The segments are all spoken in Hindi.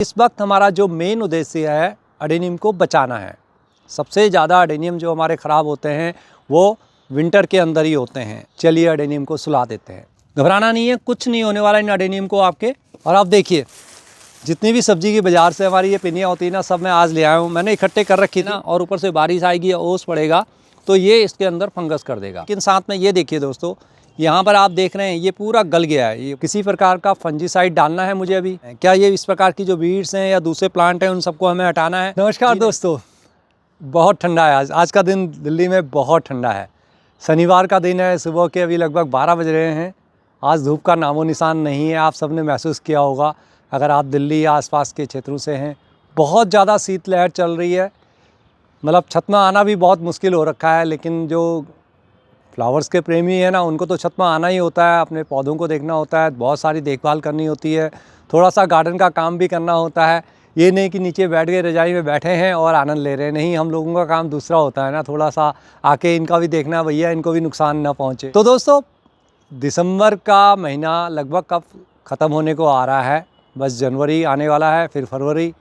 इस वक्त हमारा जो मेन उद्देश्य है अडेनियम को बचाना है। सबसे ज़्यादा अडेनियम जो हमारे ख़राब होते हैं वो विंटर के अंदर ही होते हैं। चलिए अडेनियम को सुला देते हैं। घबराना नहीं है, कुछ नहीं होने वाला इन अडेनियम को आपके। और आप देखिए जितनी भी सब्जी की बाज़ार से हमारी ये पिनियाँ होती है ना, सब मैं आज ले आया हूँ। मैंने इकट्ठे कर रखी ना, और ऊपर से बारिश आएगी या ओस पड़ेगा तो ये इसके अंदर फंगस कर देगा। लेकिन साथ में ये देखिए दोस्तों, यहाँ पर आप देख रहे हैं ये पूरा गल गया है। ये किसी प्रकार का फंजीसाइड डालना है मुझे अभी। क्या ये इस प्रकार की जो वीड्स हैं या दूसरे प्लांट हैं उन सबको हमें हटाना है। नमस्कार दोस्तों, बहुत ठंडा है आज का दिन दिल्ली में बहुत ठंडा है। शनिवार का दिन है, सुबह के अभी लगभग 12 बज रहे हैं। आज धूप का नामो निशान नहीं है। आप सबने महसूस किया होगा अगर आप दिल्ली या आसपास के क्षेत्रों से हैं। बहुत ज़्यादा शीतलहर चल रही है, मतलब छत में आना भी बहुत मुश्किल हो रखा है। लेकिन जो फ्लावर्स के प्रेमी है ना, उनको तो छत में आना ही होता है, अपने पौधों को देखना होता है, बहुत सारी देखभाल करनी होती है, थोड़ा सा गार्डन का काम भी करना होता है। ये नहीं कि नीचे बैठ के रजाई में बैठे हैं और आनंद ले रहे हैं, नहीं, हम लोगों का काम दूसरा होता है ना, थोड़ा सा आके इनका भी देखना, भैया इनको भी नुकसान ना पहुँचे। तो दोस्तों दिसंबर का महीना लगभग कब ख़त्म होने को आ रहा है। बस जनवरी आने वाला है, फिर फरवरी।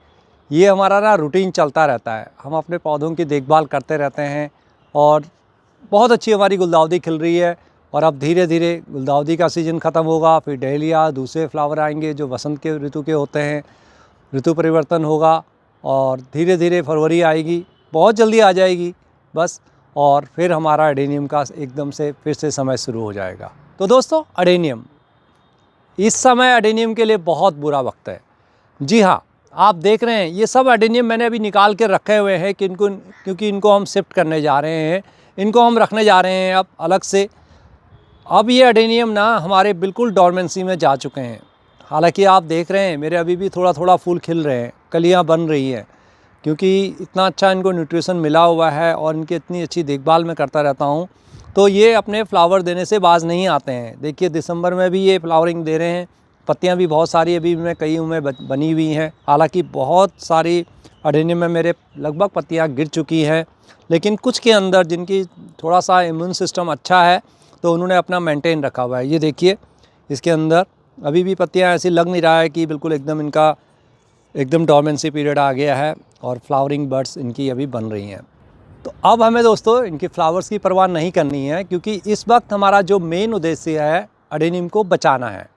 ये हमारा ना रूटीन चलता रहता है। हम अपने पौधों की देखभाल करते रहते हैं और बहुत अच्छी हमारी गुलदाउदी खिल रही है। और अब धीरे धीरे गुलदाउदी का सीज़न ख़त्म होगा, फिर डहेलिया, दूसरे फ्लावर आएंगे जो वसंत के ऋतु के होते हैं। ऋतु परिवर्तन होगा और धीरे धीरे फरवरी आएगी, बहुत जल्दी आ जाएगी बस। और फिर हमारा अडेनियम का एकदम से फिर से समय शुरू हो जाएगा। तो दोस्तों अडेनियम, इस समय अडेनियम के लिए बहुत बुरा वक्त है। जी हाँ, आप देख रहे हैं ये सब अडेनियम मैंने अभी निकाल के रखे हुए हैं कि क्योंकि इनको हम शिफ्ट करने जा रहे हैं, इनको हम रखने जा रहे हैं अब अलग से। अब ये अडेनियम ना हमारे बिल्कुल डोरमेंसी में जा चुके हैं। हालांकि आप देख रहे हैं मेरे अभी भी थोड़ा थोड़ा फूल खिल रहे हैं, कलियां बन रही हैं, क्योंकि इतना अच्छा इनको न्यूट्रिशन मिला हुआ है और इनकी इतनी अच्छी देखभाल मैं करता रहता हूँ। तो ये अपने फ्लावर देने से बाज नहीं आते हैं। देखिए दिसंबर में भी ये फ्लावरिंग दे रहे हैं, पत्तियां भी बहुत सारी अभी में कई में बनी हुई हैं। हालांकि बहुत सारी अडेनियम में मेरे लगभग पत्तियां गिर चुकी हैं, लेकिन कुछ के अंदर जिनकी थोड़ा सा इम्यून सिस्टम अच्छा है तो उन्होंने अपना मेंटेन रखा हुआ है। ये देखिए इसके अंदर अभी भी पत्तियां ऐसी लग नहीं रहा है कि बिल्कुल एकदम इनका एकदम डोरमेंसी पीरियड आ गया है और फ्लावरिंग बर्ड्स इनकी अभी बन रही हैं। तो अब हमें दोस्तों इनकी फ्लावर्स की परवाह नहीं करनी है, क्योंकि इस वक्त हमारा जो मेन उद्देश्य है अडेनियम को बचाना है।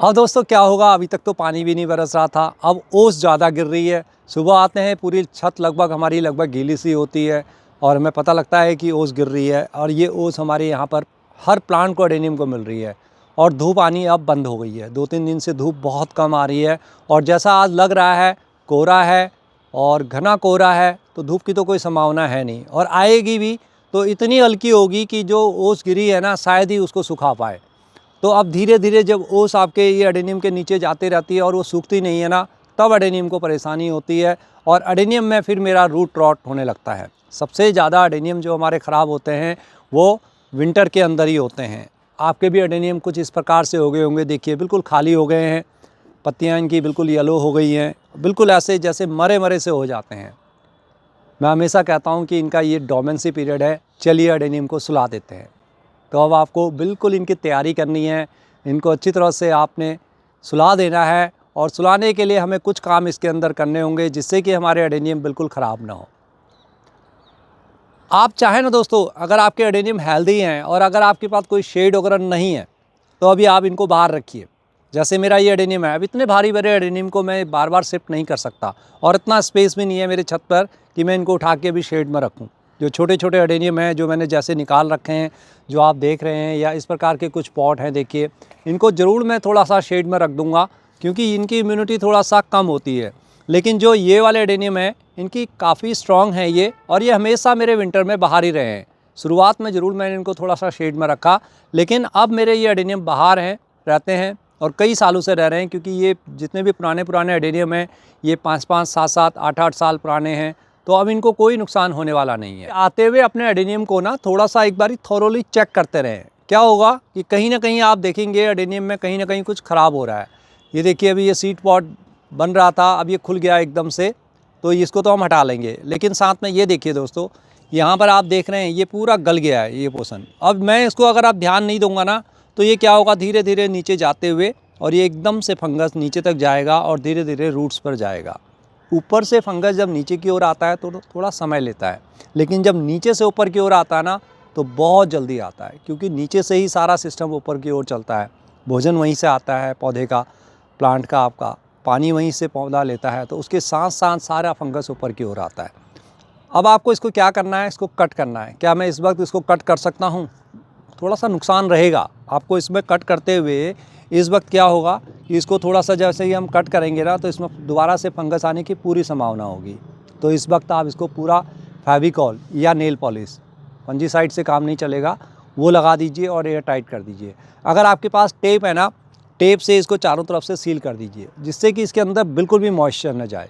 अब दोस्तों क्या होगा, अभी तक तो पानी भी नहीं बरस रहा था, अब ओस ज़्यादा गिर रही है। सुबह आते हैं पूरी छत लगभग हमारी गीली सी होती है और हमें पता लगता है कि ओस गिर रही है। और ये ओस हमारे यहाँ पर हर प्लांट को अडेनियम को मिल रही है। और धूप आनी अब बंद हो गई है, 2-3 दिन से धूप बहुत कम आ रही है। और जैसा आज लग रहा है कोहरा है और घना कोहरा है, तो धूप की तो कोई संभावना है नहीं, और आएगी भी तो इतनी हल्की होगी कि जो ओस गिरी है ना शायद ही उसको सुखा पाए। तो अब धीरे धीरे जब ओस आपके ये अडेनियम के नीचे जाती रहती है और वो सूखती नहीं है ना, तब अडेनियम को परेशानी होती है और अडेनियम में फिर मेरा रूट रॉट होने लगता है। सबसे ज़्यादा अडेनियम जो हमारे ख़राब होते हैं वो विंटर के अंदर ही होते हैं। आपके भी अडेनियम कुछ इस प्रकार से हो गए होंगे। देखिए बिल्कुल खाली हो गए हैं, पत्तियाँ इनकी बिल्कुल येलो हो गई हैं, बिल्कुल ऐसे जैसे मरे मरे से हो जाते हैं। मैं हमेशा कहता हूँ कि इनका ये डोमेंसी पीरियड है, चलिए अडेनियम को सुला देते हैं। तो अब आपको बिल्कुल इनकी तैयारी करनी है, इनको अच्छी तरह से आपने सुला देना है। और सुलाने के लिए हमें कुछ काम इसके अंदर करने होंगे जिससे कि हमारे अडेनियम बिल्कुल ख़राब ना हो। आप चाहें ना दोस्तों, अगर आपके अडेनियम हेल्दी हैं और अगर आपके पास कोई शेड वगैरह नहीं है तो अभी आप इनको बाहर रखिए। जैसे मेरा ये अडेनियम है, अब इतने भारी बड़े अडेनियम को मैं बार बार शिफ्ट नहीं कर सकता और इतना स्पेस भी नहीं है मेरे छत पर कि मैं इनको उठा के भी शेड में रखूँ। जो छोटे छोटे अडेनियम हैं जो मैंने जैसे निकाल रखे हैं, जो आप देख रहे हैं, या इस प्रकार के कुछ पॉट हैं, देखिए इनको ज़रूर मैं थोड़ा सा शेड में रख दूँगा क्योंकि इनकी इम्यूनिटी थोड़ा सा कम होती है। लेकिन जो ये वाले अडेनियम है इनकी काफ़ी स्ट्रॉन्ग है ये, और ये हमेशा मेरे विंटर में बाहर ही रहे हैं। शुरुआत में ज़रूर मैंने इनको थोड़ा सा शेड में रखा, लेकिन अब मेरे ये अडेनियम बाहर हैं, रहते हैं और कई सालों से रह रहे हैं, क्योंकि ये जितने भी पुराने अडेनियम हैं ये 5-5, 7-7, 8-8 साल पुराने हैं। तो अब इनको कोई नुकसान होने वाला नहीं है। आते हुए अपने अडेनियम को ना थोड़ा सा एक बारी थोरोली चेक करते रहें। क्या होगा कि कहीं ना कहीं आप देखेंगे अडेनियम में कहीं ना कहीं कुछ ख़राब हो रहा है। ये देखिए अभी ये सीड पॉट बन रहा था, अब ये खुल गया एकदम से, तो इसको तो हम हटा लेंगे। लेकिन साथ में ये देखिए दोस्तों, यहाँ पर आप देख रहे हैं ये पूरा गल गया है ये पोर्शन। अब मैं इसको अगर आप ध्यान नहीं दूंगा ना तो ये क्या होगा, धीरे धीरे नीचे जाते हुए और ये एकदम से फंगस नीचे तक जाएगा और धीरे धीरे रूट्स पर जाएगा। ऊपर से फंगस जब नीचे की ओर आता है तो थोड़ा समय लेता है, लेकिन जब नीचे से ऊपर की ओर आता है ना तो बहुत जल्दी आता है, क्योंकि नीचे से ही सारा सिस्टम ऊपर की ओर चलता है। भोजन वहीं से आता है पौधे का, प्लांट का, आपका पानी वहीं से पौधा लेता है, तो उसके साथ साथ सारा फंगस ऊपर की ओर आता है। अब आपको इसको क्या करना है, इसको कट करना है। क्या मैं इस वक्त इसको कट कर सकता हूँ? थोड़ा सा नुकसान रहेगा आपको इसमें कट करते हुए। इस वक्त क्या होगा कि इसको थोड़ा सा जैसे ही हम कट करेंगे ना तो इसमें दोबारा से फंगस आने की पूरी संभावना होगी। तो इस वक्त आप इसको पूरा फेविकॉल या नेल पॉलिश, फंजीसाइड से काम नहीं चलेगा, वो लगा दीजिए और एयर टाइट कर दीजिए। अगर आपके पास टेप है ना, टेप से इसको चारों तरफ से सील कर दीजिए, जिससे कि इसके अंदर बिल्कुल भी मॉइस्चर न जाए।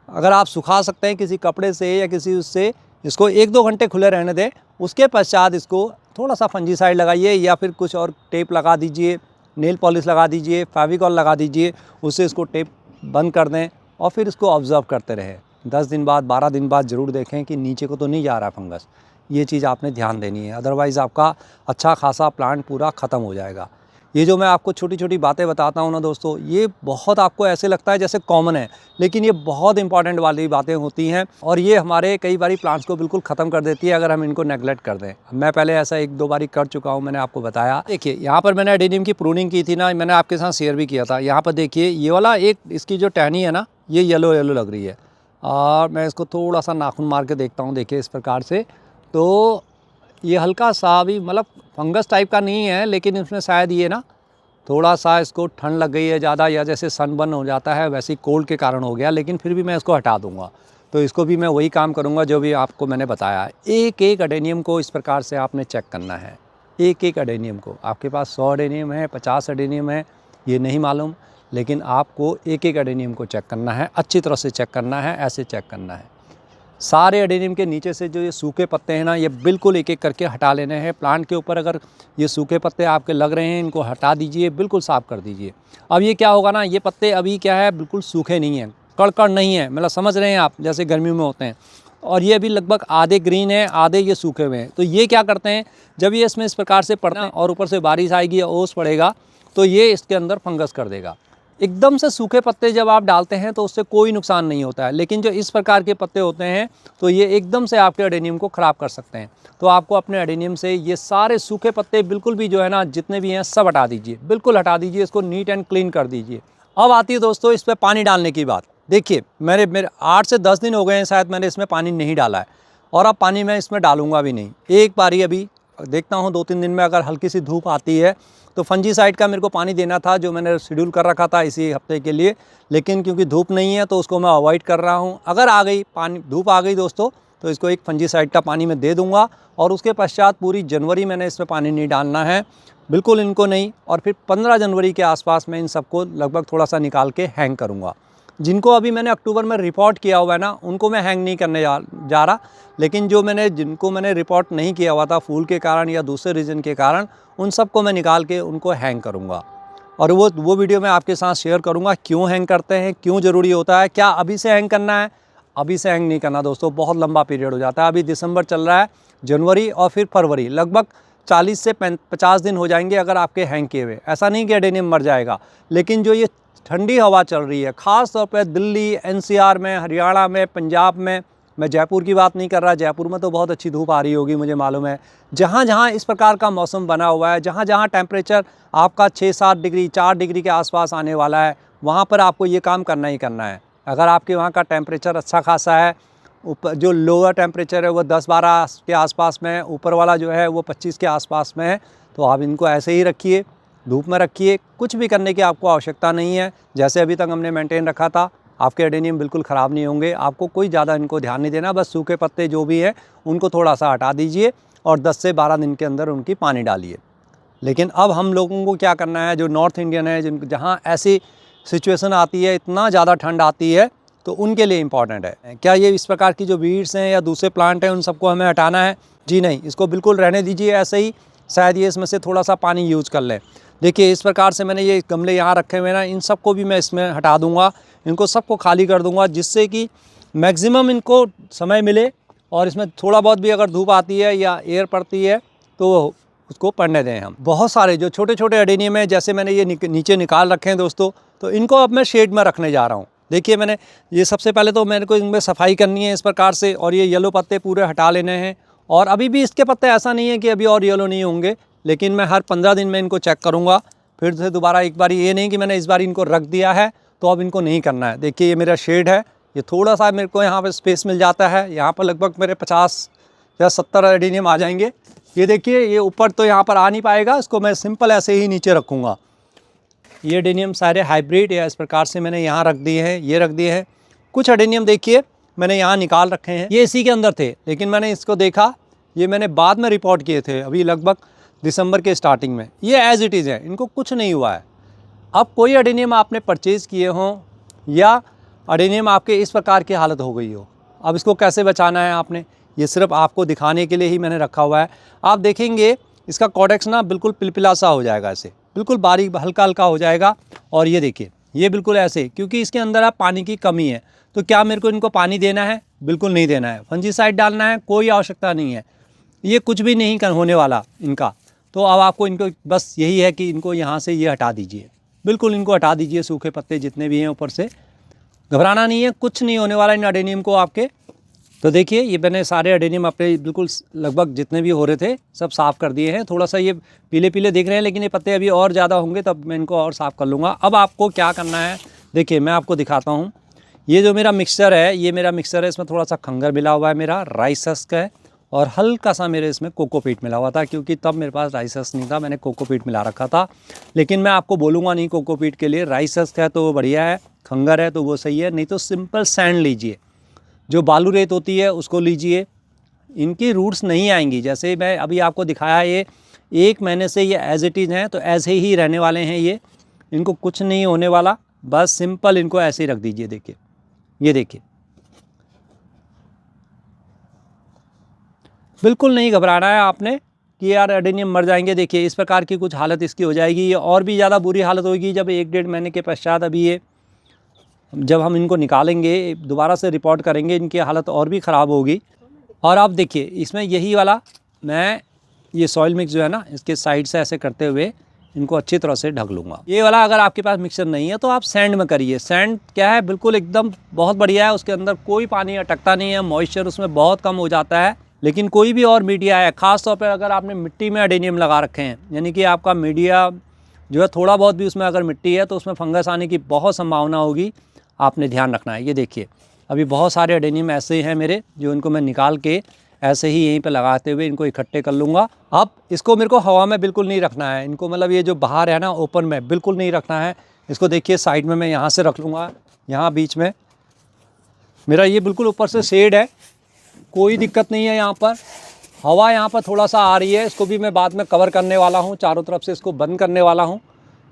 अगर आप सुखा सकते हैं किसी कपड़े से या किसी उससे, इसको 1-2 घंटे खुले रहने दें। उसके पश्चात इसको थोड़ा सा फंजीसाइड लगाइए या फिर कुछ और टेप लगा दीजिए, नेल पॉलिश लगा दीजिए, फेविकॉल लगा दीजिए, उससे इसको टेप बंद कर दें और फिर इसको ऑब्ज़र्व करते रहें। 10 दिन बाद, 12 दिन बाद ज़रूर देखें कि नीचे को तो नहीं जा रहा फंगस। ये चीज़ आपने ध्यान देनी है, अदरवाइज़ आपका अच्छा खासा प्लांट पूरा ख़त्म हो जाएगा। ये जो मैं आपको छोटी छोटी बातें बताता हूँ ना दोस्तों, ये बहुत आपको ऐसे लगता है जैसे कॉमन है, लेकिन ये बहुत इंपॉर्टेंट वाली बातें होती हैं और ये हमारे कई बारी प्लांट्स को बिल्कुल ख़त्म कर देती है अगर हम इनको नेगलेक्ट कर दें। मैं पहले ऐसा 1-2 बारी कर चुका हूँ, मैंने आपको बताया। देखिए यहाँ पर मैंने एडेनियम की प्रूनिंग की थी ना, मैंने आपके साथ शेयर भी किया था। यहाँ पर देखिए ये वाला एक इसकी जो टहनी है ना, ये येलो येलो लग रही है और मैं इसको थोड़ा सा नाखून मार के देखता हूँ। देखिए इस प्रकार से, तो ये हल्का सा भी मतलब फंगस टाइप का नहीं है, लेकिन इसमें शायद ये ना थोड़ा सा इसको ठंड लग गई है ज़्यादा, या जैसे सनबर्न हो जाता है वैसे ही कोल्ड के कारण हो गया, लेकिन फिर भी मैं इसको हटा दूंगा। तो इसको भी मैं वही काम करूंगा जो भी आपको मैंने बताया। एक एक एडेनियम को इस प्रकार से आपने चेक करना है, एक एक एडेनियम को। आपके पास 100 एडेनियम है, 50 एडेनियम है, ये नहीं मालूम, लेकिन आपको एक एक एडेनियम को चेक करना है, अच्छी तरह से चेक करना है, ऐसे चेक करना है। सारे एडेनियम के नीचे से जो ये सूखे पत्ते हैं ना, ये बिल्कुल एक एक करके हटा लेने हैं। प्लांट के ऊपर अगर ये सूखे पत्ते आपके लग रहे हैं, इनको हटा दीजिए, बिल्कुल साफ़ कर दीजिए। अब ये क्या होगा ना, ये पत्ते अभी क्या है, बिल्कुल सूखे नहीं हैं, कड़ नहीं है, मतलब समझ रहे हैं आप, जैसे गर्मियों में होते हैं। और ये अभी लगभग आधे ग्रीन है, आधे ये सूखे हुए हैं। तो ये क्या करते हैं, जब ये इसमें इस प्रकार से पड़ना और ऊपर से बारिश आएगी या ओस पड़ेगा तो ये इसके अंदर फंगस कर देगा। एकदम से सूखे पत्ते जब आप डालते हैं तो उससे कोई नुकसान नहीं होता है, लेकिन जो इस प्रकार के पत्ते होते हैं तो ये एकदम से आपके एडेनियम को ख़राब कर सकते हैं। तो आपको अपने एडेनियम से ये सारे सूखे पत्ते बिल्कुल भी जो है ना, जितने भी हैं सब हटा दीजिए, बिल्कुल हटा दीजिए, इसको नीट एंड क्लीन कर दीजिए। अब आती है दोस्तों इस पर पानी डालने की बात। देखिए मेरे 8 से 10 दिन हो गए हैं शायद मैंने इसमें पानी नहीं डाला है, और अब पानी मैं इसमें डालूंगा भी नहीं। एक बारी अभी देखता हूँ 2-3 दिन में अगर हल्की सी धूप आती है तो फंजीसाइड का मेरे को पानी देना था, जो मैंने शेड्यूल कर रखा था इसी हफ्ते के लिए, लेकिन क्योंकि धूप नहीं है तो उसको मैं अवॉइड कर रहा हूँ। अगर आ गई पानी, धूप आ गई दोस्तों, तो इसको एक फंजीसाइड का पानी मैं दे दूँगा। और उसके पश्चात पूरी जनवरी मैंने इसमें पानी नहीं डालना है, बिल्कुल इनको नहीं। और फिर 15 जनवरी के आसपास मैं इन सबको लगभग थोड़ा सा निकाल के हैंग करूँगा। जिनको अभी मैंने अक्टूबर में रिपोर्ट किया हुआ है ना, उनको मैं हैंग नहीं करने जा रहा, लेकिन जिनको मैंने रिपोर्ट नहीं किया हुआ था फूल के कारण या दूसरे रीज़न के कारण, उन सबको मैं निकाल के उनको हैंग करूँगा। और वो वीडियो मैं आपके साथ शेयर करूँगा, क्यों हैंग करते हैं, क्यों ज़रूरी होता है, क्या अभी से हैंग करना है। अभी से हैंग नहीं करना दोस्तों, बहुत लंबा पीरियड हो जाता है। अभी दिसंबर चल रहा है, जनवरी और फिर फरवरी, लगभग 40 से 50 दिन हो जाएंगे अगर आपके हैंग किए हुए। ऐसा नहीं कि एडेनियम मर जाएगा, लेकिन जो ये ठंडी हवा चल रही है ख़ास तौर पर दिल्ली, एनसीआर में, हरियाणा में, पंजाब में, मैं जयपुर की बात नहीं कर रहा, जयपुर में तो बहुत अच्छी धूप आ रही होगी मुझे मालूम है। जहाँ जहाँ इस प्रकार का मौसम बना हुआ है, जहाँ जहाँ टेम्परेचर आपका 6-7 डिग्री, 4 डिग्री के आसपास आने वाला है, वहाँ पर आपको ये काम करना ही करना है। अगर आपके वहाँ का टेम्परेचर अच्छा खासा है, ऊपर जो लोअर टेम्परेचर है वो 10-12 के आसपास में है, ऊपर वाला जो है वो 25 के आसपास में है, तो आप इनको ऐसे ही रखिए, धूप में रखिए। कुछ भी करने की आपको आवश्यकता नहीं है, जैसे अभी तक हमने मेंटेन रखा था। आपके एडेनियम बिल्कुल ख़राब नहीं होंगे, आपको कोई ज़्यादा इनको ध्यान नहीं देना, बस सूखे पत्ते जो भी हैं उनको थोड़ा सा हटा दीजिए और 10 से 12 दिन के अंदर उनकी पानी डालिए। लेकिन अब हम लोगों को क्या करना है, जो नॉर्थ इंडियन है, जहाँ ऐसी सिचुएशन आती है, इतना ज़्यादा ठंड आती है, तो उनके लिए इम्पॉर्टेंट है। क्या ये इस प्रकार की जो वीड्स हैं या दूसरे प्लांट हैं उन सबको हमें हटाना है? जी नहीं, इसको बिल्कुल रहने दीजिए ऐसे ही। शायद ये इसमें से थोड़ा सा पानी यूज़ कर लें। देखिए इस प्रकार से मैंने ये गमले यहाँ रखे हुए ना, इन सबको भी मैं इसमें हटा दूँगा, इनको सबको खाली कर दूँगा, जिससे कि मैक्सिमम इनको समय मिले। और इसमें थोड़ा बहुत भी अगर धूप आती है या एयर पड़ती है तो उसको पड़ने दें हम। बहुत सारे जो छोटे छोटे एडेनियम है, जैसे मैंने ये नीचे निकाल रखे हैं दोस्तों, तो इनको अब मैं शेड में रखने जा रहा हूँ। देखिए मैंने ये सबसे पहले तो मेरे को इनमें सफाई करनी है इस प्रकार से, और ये येलो पत्ते पूरे हटा लेने हैं। और अभी भी इसके पत्ते ऐसा नहीं है कि अभी और येलो नहीं होंगे, लेकिन मैं हर 15 दिन में इनको चेक करूँगा फिर से दोबारा एक बार। ये नहीं कि मैंने इस बार इनको रख दिया है तो अब इनको नहीं करना है। देखिए ये मेरा शेड है, ये थोड़ा सा मेरे को यहाँ पर स्पेस मिल जाता है। यहाँ पर लगभग मेरे 50 या 70 एडेनियम आ जाएंगे। ये देखिए ये ऊपर तो यहाँ पर आ नहीं पाएगा, इसको मैं सिंपल ऐसे ही नीचे रखूँगा। ये एडेनियम सारे हाइब्रिड या इस प्रकार से मैंने यहाँ रख दिए हैं, ये रख दिए हैं। कुछ एडेनियम देखिए मैंने यहाँ निकाल रखे हैं, ये इसी के अंदर थे, लेकिन मैंने इसको देखा, ये मैंने बाद में रिपोर्ट किए थे अभी लगभग दिसंबर के स्टार्टिंग में। ये एज इट इज़ है, इनको कुछ नहीं हुआ है। अब कोई एडेनियम आपने परचेज़ किए हों या एडेनियम आपके इस प्रकार की हालत हो गई हो, अब इसको कैसे बचाना है आपने, ये सिर्फ आपको दिखाने के लिए ही मैंने रखा हुआ है। आप देखेंगे इसका कॉडेक्स ना बिल्कुल पिलपिला सा हो जाएगा, ऐसे बिल्कुल बारीक हल्का हल्का हो जाएगा। और ये देखिए ये बिल्कुल ऐसे, क्योंकि इसके अंदर आप पानी की कमी है। तो क्या मेरे को इनको पानी देना है? बिल्कुल नहीं देना है। फंजीसाइड डालना है? कोई आवश्यकता नहीं है, ये कुछ भी नहीं होने वाला इनका। तो अब आपको इनको बस यही है कि इनको यहाँ से ये हटा दीजिए, बिल्कुल इनको हटा दीजिए, सूखे पत्ते जितने भी हैं ऊपर से। घबराना नहीं है, कुछ नहीं होने वाला इन एडेनियम को आपके। तो देखिए ये मैंने सारे एडेनियम अपने बिल्कुल लगभग जितने भी हो रहे थे सब साफ़ कर दिए हैं। थोड़ा सा ये पीले पीले दिख रहे हैं, लेकिन ये पत्ते अभी और ज़्यादा होंगे तब मैं इनको और साफ़ कर लूँगा। अब आपको क्या करना है, देखिए मैं आपको दिखाता हूँ। ये जो मेरा मिक्सचर है, ये मेरा मिक्सचर है, इसमें थोड़ा सा खंगर मिला हुआ है, मेरा राइस हस्क है, और हल्का सा मेरे इसमें कोकोपीट मिला हुआ था, क्योंकि तब मेरे पास राइस हस्क नहीं था, मैंने कोकोपीट मिला रखा था। लेकिन मैं आपको बोलूँगा नहीं कोकोपीट के लिए, राइस हस्क है तो वो बढ़िया है, खंगर है तो वो सही है, नहीं तो सिंपल सैंड लीजिए, जो बालू रेत होती है उसको लीजिए। इनकी रूट्स नहीं आएंगी, जैसे मैं अभी आपको दिखाया, ये 1 महीने से ये एज इट इज़ हैं, तो ऐसे ही रहने वाले हैं ये, इनको कुछ नहीं होने वाला। बस सिंपल इनको ऐसे ही रख दीजिए। देखिए ये देखिए, बिल्कुल नहीं घबराना है आपने कि यार एडेनियम मर जाएंगे। देखिए इस प्रकार की कुछ हालत इसकी हो जाएगी। ये और भी ज़्यादा बुरी हालत होगी जब 1-1.5 महीने के पश्चात, अभी ये जब हम इनको निकालेंगे दोबारा से रिपोर्ट करेंगे, इनकी हालत और भी ख़राब होगी। और आप देखिए इसमें यही वाला मैं ये सॉइल मिक्स जो है ना, इसके साइड से ऐसे करते हुए इनको अच्छी तरह से ढक लूँगा। ये वाला अगर आपके पास मिक्सर नहीं है तो आप सैंड में करिए। सैंड क्या है, बिल्कुल एकदम बहुत बढ़िया है, उसके अंदर कोई पानी अटकता नहीं है, मॉइस्चर उसमें बहुत कम हो जाता है। लेकिन कोई भी और मीडिया है, ख़ास तौर पर अगर आपने मिट्टी में एडेनियम लगा रखे हैं, यानी कि आपका मीडिया जो है थोड़ा बहुत भी उसमें अगर मिट्टी है तो उसमें फंगस आने की बहुत संभावना होगी, आपने ध्यान रखना है। ये देखिए अभी बहुत सारे एडेनियम ऐसे हैं मेरे, जो इनको मैं निकाल के ऐसे ही यहीं पे लगाते हुए इनको इकट्ठे कर लूँगा। अब इसको मेरे को हवा में बिल्कुल नहीं रखना है, इनको मतलब ये जो बाहर है ना ओपन में बिल्कुल नहीं रखना है इसको। देखिए साइड में मैं यहाँ से रख लूँगा, यहाँ बीच में मेरा ये बिल्कुल ऊपर से शेड है, कोई दिक्कत नहीं है। यहाँ पर हवा यहाँ पर थोड़ा सा आ रही है, इसको भी मैं बाद में कवर करने वाला हूँ, चारों तरफ से इसको बंद करने वाला हूँ।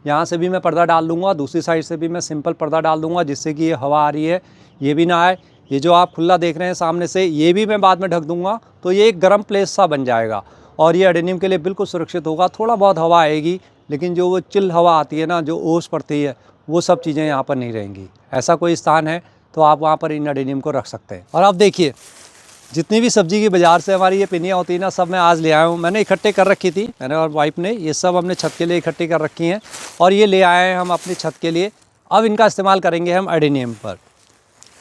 यहाँ से भी मैं पर्दा डाल दूँगा, दूसरी साइड से भी मैं सिंपल पर्दा डाल दूँगा, जिससे कि ये हवा आ रही है ये भी ना आए। ये जो आप खुला देख रहे हैं सामने से, ये भी मैं बाद में ढक दूँगा, तो ये एक गर्म प्लेस सा बन जाएगा और ये एडेनियम के लिए बिल्कुल सुरक्षित होगा। थोड़ा बहुत हवा आएगी, लेकिन जो वो चिल हवा आती है ना, जो ओस पड़ती है, वो सब चीज़ें यहाँ पर नहीं रहेंगी। ऐसा कोई स्थान है तो आप वहाँ पर इन एडेनियम को रख सकते हैं। और आप देखिए जितनी भी सब्जी की बाज़ार से हमारी ये पिनियाँ होती है ना, सब मैं आज ले आया हूँ। मैंने इकट्ठे कर रखी थी, मैंने और वाइफ ने, ये सब हमने छत के लिए इकट्ठी कर रखी हैं और ये ले आए हैं हम अपनी छत के लिए। अब इनका इस्तेमाल करेंगे हम एडेनियम पर।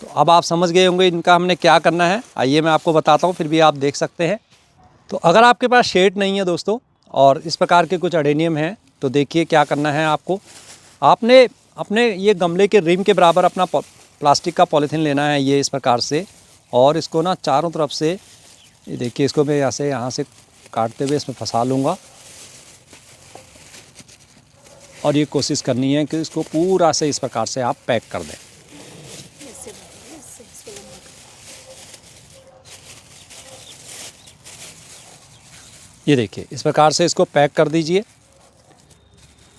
तो अब आप समझ गए होंगे इनका हमने क्या करना है। आइए मैं आपको बताता हूँ, फिर भी आप देख सकते हैं। तो अगर आपके पास शेड नहीं है दोस्तों और इस प्रकार के कुछ एडेनियम हैं, तो देखिए क्या करना है आपको। आपने अपने ये गमले के रिम के बराबर अपना प्लास्टिक का पॉलीथीन लेना है, ये इस प्रकार से, और इसको ना चारों तरफ से, ये देखिए इसको मैं यहाँ से काटते हुए इसमें फंसा लूँगा और ये कोशिश करनी है कि इसको पूरा से इस प्रकार से आप पैक कर दें। ये देखिए इस प्रकार से इसको पैक कर दीजिए।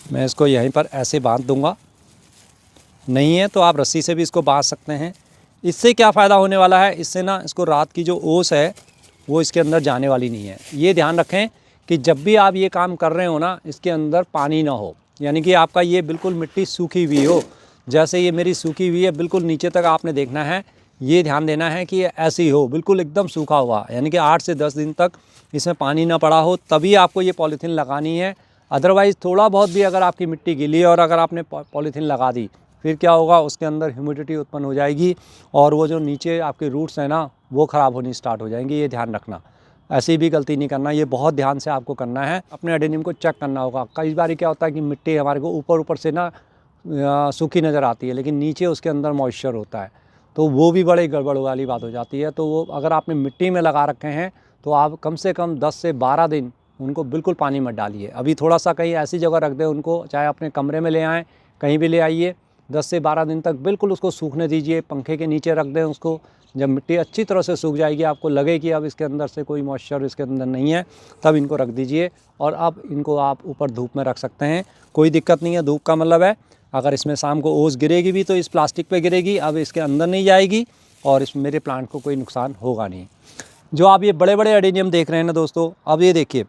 मैं इसको यहीं पर ऐसे बांध दूंगा, नहीं है तो आप रस्सी से भी इसको बांध सकते हैं। इससे क्या फ़ायदा होने वाला है, इससे ना इसको रात की जो ओस है वो इसके अंदर जाने वाली नहीं है। ये ध्यान रखें कि जब भी आप ये काम कर रहे हो ना, इसके अंदर पानी ना हो, यानी कि आपका ये बिल्कुल मिट्टी सूखी हुई हो। जैसे ये मेरी सूखी हुई है, बिल्कुल नीचे तक आपने देखना है ये ध्यान देना है कि ऐसे ही हो, बिल्कुल एकदम सूखा हुआ, यानी कि 8 से 10 दिन तक इसमें पानी ना पड़ा हो, तभी आपको ये पॉलीथीन लगानी है। अदरवाइज़ थोड़ा बहुत भी अगर आपकी मिट्टी गीली है और अगर आपने पॉलीथीन लगा दी, फिर क्या होगा, उसके अंदर ह्यूमिडिटी उत्पन्न हो जाएगी और वो जो नीचे आपके रूट्स हैं ना, वो ख़राब होनी स्टार्ट हो जाएंगी। ये ध्यान रखना, ऐसी भी गलती नहीं करना, ये बहुत ध्यान से आपको करना है। अपने एडेनियम को चेक करना होगा। कई बार क्या होता है कि मिट्टी हमारे को ऊपर से ना सूखी नज़र आती है, लेकिन नीचे उसके अंदर मॉइस्चर होता है, तो वो भी बड़े गड़बड़ वाली बात हो जाती है। तो वो अगर आपने मिट्टी में लगा रखे हैं तो आप कम से कम 10 से 12 दिन उनको बिल्कुल पानी मत डालिए। अभी थोड़ा सा कहीं ऐसी जगह रख दें उनको, चाहे अपने कमरे में ले आएँ, कहीं भी ले आइए, 10 से 12 दिन तक बिल्कुल उसको सूखने दीजिए। पंखे के नीचे रख दें उसको। जब मिट्टी अच्छी तरह से सूख जाएगी, आपको लगे कि अब इसके अंदर से कोई मॉइस्चर इसके अंदर नहीं है, तब इनको रख दीजिए। और अब इनको आप ऊपर धूप में रख सकते हैं, कोई दिक्कत नहीं है। धूप का मतलब है अगर इसमें शाम को ओस गिरेगी भी तो इस प्लास्टिक पे गिरेगी, अब इसके अंदर नहीं जाएगी और इस मेरे प्लांट को कोई नुकसान होगा नहीं। जो आप ये बड़े बड़े एडेनियम देख रहे हैं ना दोस्तों, अब ये देखिए,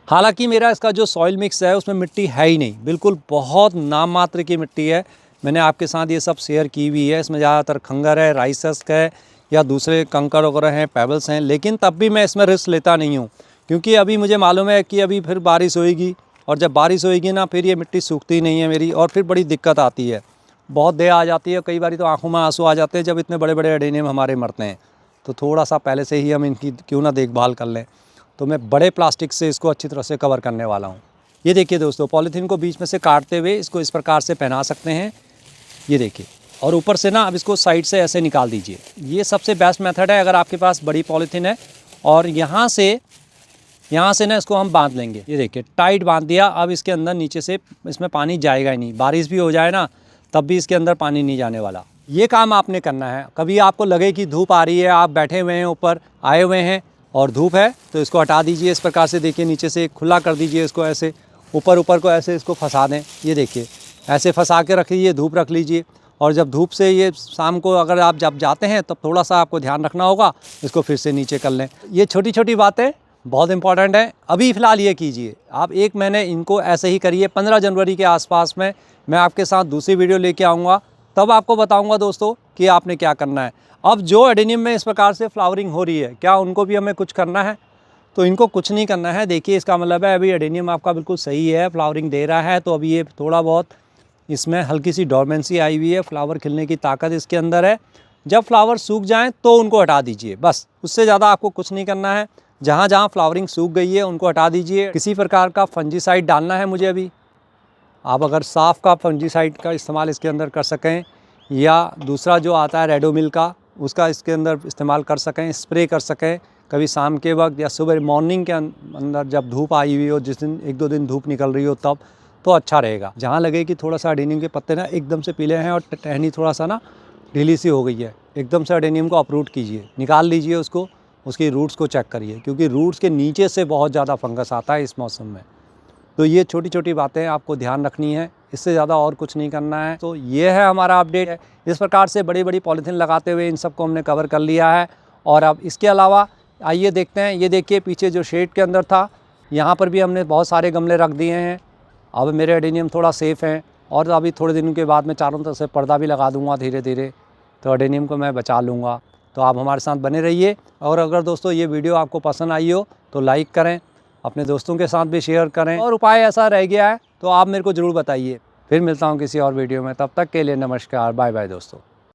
हालांकि मेरा इसका जो सॉइल मिक्स है उसमें मिट्टी है ही नहीं, बिल्कुल बहुत नाम मात्र की मिट्टी है। मैंने आपके साथ ये सब शेयर की हुई है। इसमें ज़्यादातर खंगर है, राइस हस्क है या दूसरे कंकर वगैरह हैं, पेबल्स हैं, लेकिन तब भी मैं इसमें रिस्क लेता नहीं हूँ, क्योंकि अभी मुझे मालूम है कि अभी फिर बारिश होएगी और जब बारिश होएगी ना, फिर ये मिट्टी सूखती नहीं है मेरी और फिर बड़ी दिक्कत आती है, बहुत देर आ जाती है। कई बार तो आंखों में आंसू आ जाते हैं जब इतने बड़े बड़े एडेनियम हमारे मरते हैं। तो थोड़ा सा पहले से ही हम इनकी क्यों ना देखभाल कर लें। तो मैं बड़े प्लास्टिक से इसको अच्छी तरह से कवर करने वाला हूँ। ये देखिए दोस्तों, पॉलीथीन को बीच में से काटते हुए इसको इस प्रकार से पहना सकते हैं, ये देखिए। और ऊपर से ना अब इसको साइड से ऐसे निकाल दीजिए। ये सबसे बेस्ट मेथड है अगर आपके पास बड़ी पॉलीथीन है। और यहाँ से ना इसको हम बांध लेंगे। ये देखिए, टाइट बांध दिया। अब इसके अंदर नीचे से इसमें पानी जाएगा ही नहीं। बारिश भी हो जाए ना, तब भी इसके अंदर पानी नहीं जाने वाला। ये काम आपने करना है। कभी आपको लगे कि धूप आ रही है, आप बैठे हुए हैं, ऊपर आए हुए हैं और धूप है, तो इसको हटा दीजिए इस प्रकार से। देखिए, नीचे से खुला कर दीजिए इसको, ऐसे ऊपर को ऐसे इसको फंसा दें। ये देखिए, ऐसे फंसा के रख लीजिए, धूप रख लीजिए। और जब धूप से ये शाम को अगर आप जब जाते हैं तब थोड़ा सा आपको ध्यान रखना होगा, इसको फिर से नीचे कर लें। ये छोटी छोटी बातें बहुत इंपॉर्टेंट है। अभी फ़िलहाल ये कीजिए आप, 1 महीने इनको ऐसे ही करिए। 15 जनवरी के आसपास में मैं आपके साथ दूसरी वीडियो लेके आऊँगा, तब आपको बताऊँगा दोस्तों कि आपने क्या करना है। अब जो एडेनियम में इस प्रकार से फ्लावरिंग हो रही है, क्या उनको भी हमें कुछ करना है? तो इनको कुछ नहीं करना है। देखिए, इसका मतलब है अभी एडेनियम आपका बिल्कुल सही है, फ्लावरिंग दे रहा है। तो अभी ये थोड़ा बहुत इसमें हल्की सी डोरमेंसी आई हुई है, फ्लावर खिलने की ताकत इसके अंदर है। जब फ्लावर सूख जाएं तो उनको हटा दीजिए, बस। उससे ज़्यादा आपको कुछ नहीं करना है। जहाँ जहाँ फ्लावरिंग सूख गई है उनको हटा दीजिए। किसी प्रकार का फंजीसाइड डालना है मुझे अभी। आप अगर साफ़ का फंजीसाइड का इस्तेमाल इसके अंदर कर सकें, या दूसरा जो आता है रेडोमिल का, उसका इसके अंदर इस्तेमाल कर सकें, स्प्रे कर सकें, कभी शाम के वक्त या सुबह मॉर्निंग के अंदर जब धूप आई हुई हो, जिस दिन 1-2 दिन धूप निकल रही हो, तब तो अच्छा रहेगा। जहाँ लगे कि थोड़ा सा एडेनियम के पत्ते ना एकदम से पीले हैं और टहनी थोड़ा सा ना ढीली सी हो गई है, एकदम से एडेनियम को अपरूट कीजिए, निकाल लीजिए उसको, उसकी रूट्स को चेक करिए, क्योंकि रूट्स के नीचे से बहुत ज़्यादा फंगस आता है इस मौसम में। तो ये छोटी छोटी बातें आपको ध्यान रखनी है, इससे ज़्यादा और कुछ नहीं करना है। तो ये है हमारा अपडेट है। इस प्रकार से बड़ी बड़ी पॉलीथीन लगाते हुए इन सबको हमने कवर कर लिया है। और अब इसके अलावा आइए देखते हैं, ये देखिए पीछे जो शेड के अंदर था, यहाँ पर भी हमने बहुत सारे गमले रख दिए हैं। अब मेरे एडेनियम थोड़ा सेफ़ हैं और अभी थोड़े दिनों के बाद मैं चारों तरफ से पर्दा भी लगा दूंगा धीरे धीरे, तो एडेनियम को मैं बचा लूँगा। तो आप हमारे साथ बने रहिए। और अगर दोस्तों ये वीडियो आपको पसंद आई हो तो लाइक करें, अपने दोस्तों के साथ भी शेयर करें, और उपाय ऐसा रह गया है तो आप मेरे को ज़रूर बताइए। फिर मिलता हूँ किसी और वीडियो में, तब तक के लिए नमस्कार, बाय बाय दोस्तों।